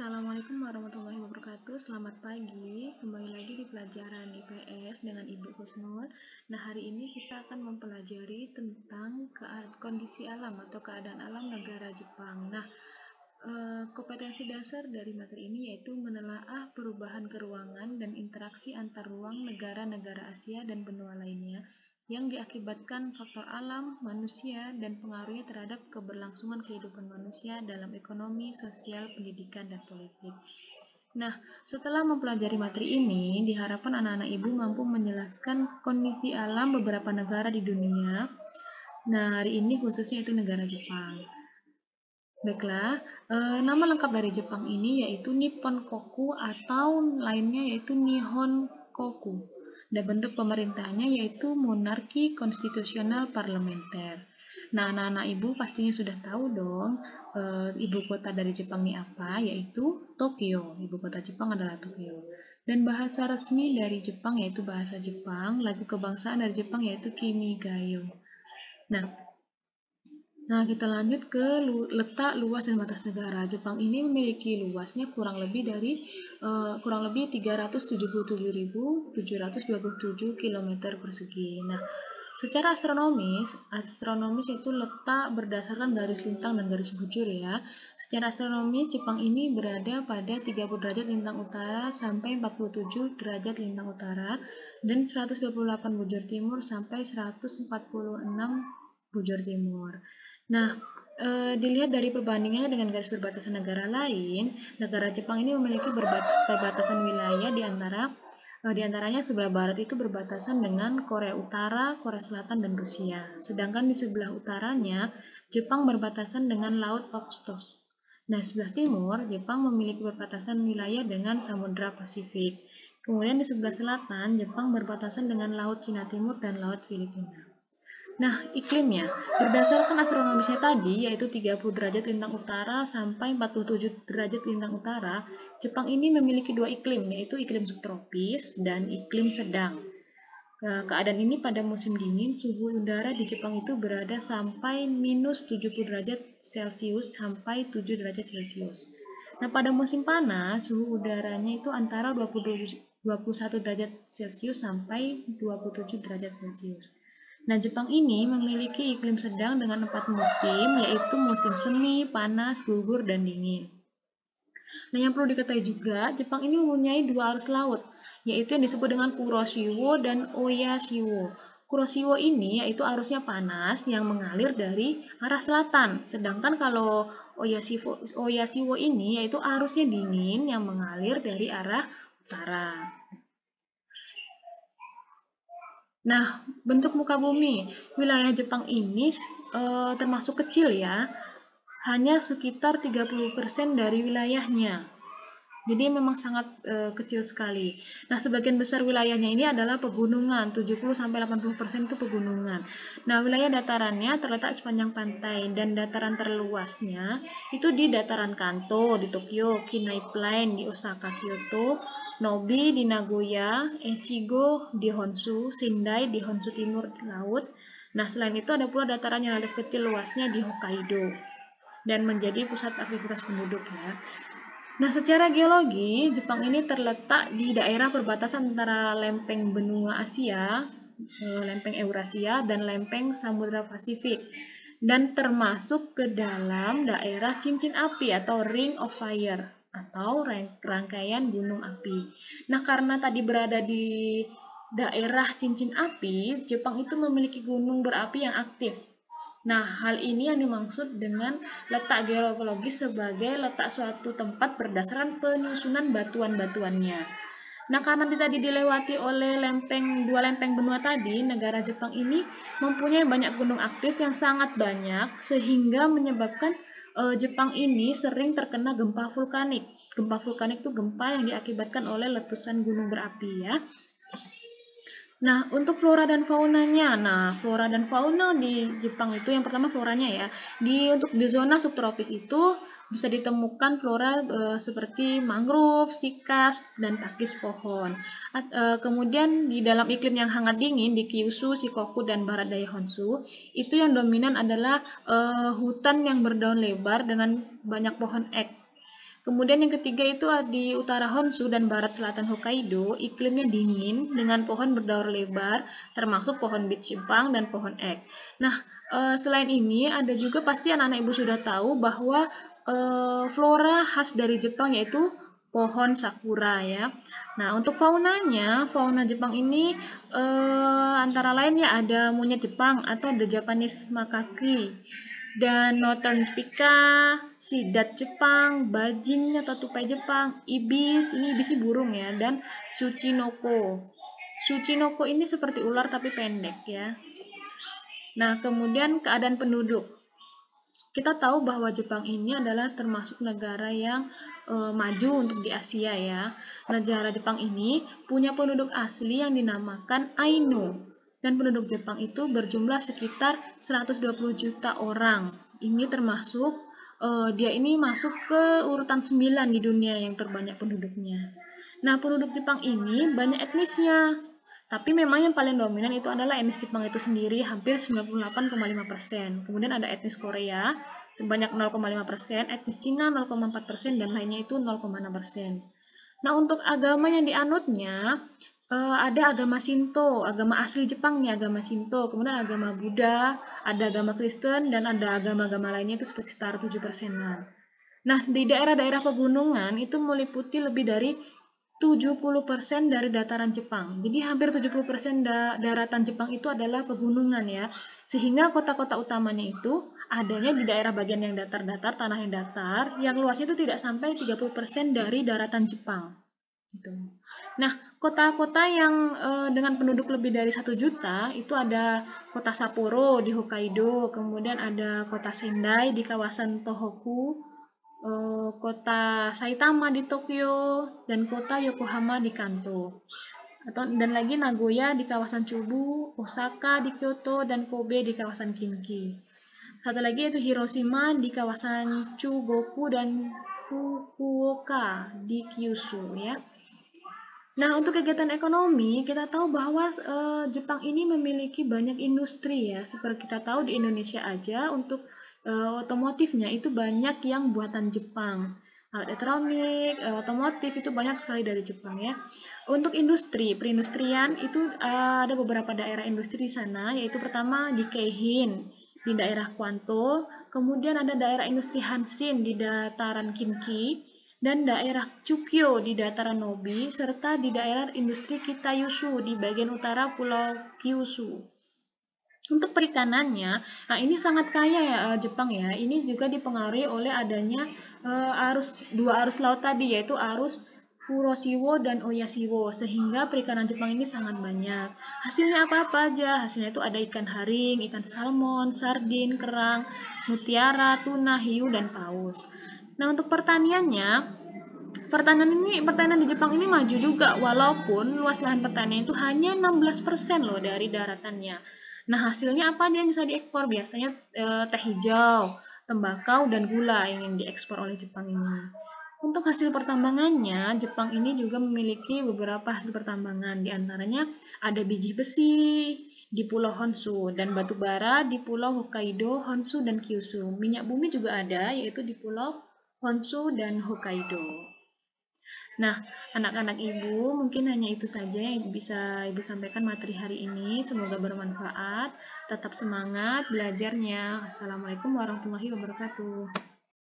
Assalamualaikum warahmatullahi wabarakatuh. Selamat pagi. Kembali lagi di pelajaran IPS dengan Ibu Husnul. Nah, hari ini kita akan mempelajari tentang kondisi alam atau keadaan alam negara Jepang. Nah, kompetensi dasar dari materi ini yaitu menelaah perubahan keruangan dan interaksi antar ruang negara-negara Asia dan benua lainnya yang diakibatkan faktor alam, manusia, dan pengaruhnya terhadap keberlangsungan kehidupan manusia dalam ekonomi, sosial, pendidikan, dan politik. Nah, setelah mempelajari materi ini, diharapkan anak-anak ibu mampu menjelaskan kondisi alam beberapa negara di dunia. Nah, hari ini khususnya itu negara Jepang. Baiklah, nama lengkap dari Jepang ini yaitu Nippon Koku atau lainnya yaitu Nihon Koku. Dan bentuk pemerintahnya yaitu monarki konstitusional parlementer. Nah, anak-anak ibu pastinya sudah tahu dong ibu kota dari Jepang ini apa, yaitu Tokyo. Ibu kota Jepang adalah Tokyo. Dan bahasa resmi dari Jepang yaitu bahasa Jepang, lagu kebangsaan dari Jepang yaitu Kimigayo. Nah, kita lanjut ke letak, luas, dan batas negara. Jepang ini memiliki luasnya kurang lebih 377.727 km persegi. Nah, secara astronomis itu letak berdasarkan garis lintang dan garis bujur ya. Secara astronomis, Jepang ini berada pada 30 derajat lintang utara sampai 47 derajat lintang utara dan 128 bujur timur sampai 146 bujur timur. Nah, dilihat dari perbandingannya dengan garis perbatasan negara lain, negara Jepang ini memiliki perbatasan wilayah di antaranya sebelah barat itu berbatasan dengan Korea Utara, Korea Selatan, dan Rusia. Sedangkan di sebelah utaranya, Jepang berbatasan dengan Laut Okhotsk. Nah, sebelah timur, Jepang memiliki perbatasan wilayah dengan Samudra Pasifik. Kemudian di sebelah selatan, Jepang berbatasan dengan Laut Cina Timur dan Laut Filipina. Nah, iklimnya, berdasarkan astronomisnya tadi, yaitu 30 derajat lintang utara sampai 47 derajat lintang utara, Jepang ini memiliki dua iklim, yaitu iklim subtropis dan iklim sedang. Keadaan ini pada musim dingin, suhu udara di Jepang itu berada sampai minus 70 derajat Celcius sampai 7 derajat Celcius. Nah, pada musim panas, suhu udaranya itu antara 21 derajat Celcius sampai 27 derajat Celcius. Nah, Jepang ini memiliki iklim sedang dengan 4 musim, yaitu musim semi, panas, gugur, dan dingin. Nah, yang perlu diketahui juga, Jepang ini mempunyai dua arus laut, yaitu yang disebut dengan Kuroshiwo dan Oyashiwo. Kuroshiwo ini yaitu arusnya panas yang mengalir dari arah selatan, sedangkan kalau Oyashiwo ini yaitu arusnya dingin yang mengalir dari arah utara. Nah, bentuk muka bumi wilayah Jepang ini termasuk kecil ya, hanya sekitar 30% dari wilayahnya. Jadi memang sangat kecil sekali. Nah, sebagian besar wilayahnya ini adalah pegunungan, 70-80% itu pegunungan. Nah, wilayah datarannya terletak sepanjang pantai dan dataran terluasnya itu di dataran Kanto di Tokyo, Kinai Plain di Osaka, Kyoto, Nobi di Nagoya, Echigo di Honshu, Sendai di Honshu Timur Laut. Nah, selain itu ada pula dataran yang lebih kecil luasnya di Hokkaido dan menjadi pusat aktivitas penduduk ya. Nah, secara geologi, Jepang ini terletak di daerah perbatasan antara lempeng benua Asia, lempeng Eurasia, dan lempeng Samudra Pasifik, dan termasuk ke dalam daerah cincin api atau Ring of Fire, atau rangkaian gunung api. Nah, karena tadi berada di daerah cincin api, Jepang itu memiliki gunung berapi yang aktif. Nah, hal ini yang dimaksud dengan letak geologis sebagai letak suatu tempat berdasarkan penyusunan batuan-batuannya. Nah, karena tadi dilewati oleh dua lempeng benua tadi, negara Jepang ini mempunyai banyak gunung aktif yang sangat banyak, sehingga menyebabkan Jepang ini sering terkena gempa vulkanik. Gempa vulkanik itu gempa yang diakibatkan oleh letusan gunung berapi ya. Nah, untuk flora dan faunanya, flora dan fauna di Jepang itu yang pertama floranya ya. Untuk di zona subtropis itu bisa ditemukan flora seperti mangrove, sikas, dan pakis pohon. Kemudian di dalam iklim yang hangat dingin di Kyushu, Shikoku, dan barat daya Honshu, itu yang dominan adalah hutan yang berdaun lebar dengan banyak pohon ek. Kemudian yang ketiga itu di utara Honshu dan barat selatan Hokkaido, iklimnya dingin dengan pohon berdaur lebar, termasuk pohon beach Jepang dan pohon ek. Nah, selain ini ada juga pasti anak-anak ibu sudah tahu bahwa flora khas dari Jepang yaitu pohon sakura ya. Nah, untuk faunanya, fauna Jepang ini antara lain ya ada monyet Jepang atau the Japanese macaque dan Northern Pika, sidat Jepang, bajing atau tupai Jepang, ibis, ini burung ya, dan Tsuchinoko. Tsuchinoko ini seperti ular tapi pendek ya. Nah, kemudian keadaan penduduk. Kita tahu bahwa Jepang ini adalah termasuk negara yang maju untuk di Asia ya. Negara Jepang ini punya penduduk asli yang dinamakan Ainu. Dan penduduk Jepang itu berjumlah sekitar 120 juta orang. Ini termasuk, dia ini masuk ke urutan 9 di dunia yang terbanyak penduduknya. Nah, penduduk Jepang ini banyak etnisnya. Tapi memang yang paling dominan itu adalah etnis Jepang itu sendiri, hampir 98,5%. Kemudian ada etnis Korea, sebanyak 0,5%, etnis Cina 0,4%, dan lainnya itu 0,6%. Nah, untuk agama yang dianutnya, ada agama Shinto, agama asli Jepang nih, agama Shinto, kemudian agama Buddha, ada agama Kristen, dan ada agama-agama lainnya itu sekitar 7%-an. Nah, di daerah-daerah pegunungan itu meliputi lebih dari 70% dari dataran Jepang. Jadi hampir 70% daratan Jepang itu adalah pegunungan ya. Sehingga kota-kota utamanya itu adanya di daerah bagian yang datar-datar, tanah yang datar, yang luasnya itu tidak sampai 30% dari daratan Jepang. Gitu. Nah, kota-kota yang dengan penduduk lebih dari 1 juta itu ada kota Sapporo di Hokkaido, kemudian ada kota Sendai di kawasan Tohoku, kota Saitama di Tokyo, dan kota Yokohama di Kanto. Dan lagi Nagoya di kawasan Chubu, Osaka di Kyoto, dan Kobe di kawasan Kinki. Satu lagi yaitu Hiroshima di kawasan Chugoku dan Fukuoka di Kyushu ya. Nah, untuk kegiatan ekonomi, kita tahu bahwa Jepang ini memiliki banyak industri ya. Seperti kita tahu di Indonesia aja untuk otomotifnya itu banyak yang buatan Jepang. Alat elektronik, otomotif itu banyak sekali dari Jepang ya. Untuk industri, perindustrian itu ada beberapa daerah industri di sana, yaitu pertama di Keihin, di daerah Kwanto, kemudian ada daerah industri Hanshin di dataran Kinki, dan daerah Chukyo di dataran Nobi, serta di daerah industri Kitayushu di bagian utara Pulau Kyushu. Untuk perikanannya, nah ini sangat kaya ya Jepang ya. Ini juga dipengaruhi oleh adanya dua arus laut tadi, yaitu arus Kuroshiwo dan Oyashiwo, sehingga perikanan Jepang ini sangat banyak. Hasilnya apa-apa aja? Hasilnya itu ada ikan haring, ikan salmon, sardin, kerang, mutiara, tuna, hiu, dan paus. Nah, untuk pertaniannya, pertanian di Jepang ini maju juga, walaupun luas lahan pertanian itu hanya 16% loh dari daratannya. Nah, hasilnya apa aja yang bisa diekspor? Biasanya teh hijau, tembakau, dan gula yang diekspor oleh Jepang ini. Untuk hasil pertambangannya, Jepang ini juga memiliki beberapa hasil pertambangan. Di antaranya ada biji besi di Pulau Honshu dan batu bara di Pulau Hokkaido, Honshu, dan Kyushu. Minyak bumi juga ada, yaitu di Pulau Honshu dan Hokkaido. Nah, anak-anak ibu, mungkin hanya itu saja yang bisa ibu sampaikan materi hari ini. Semoga bermanfaat. Tetap semangat belajarnya. Assalamualaikum warahmatullahi wabarakatuh.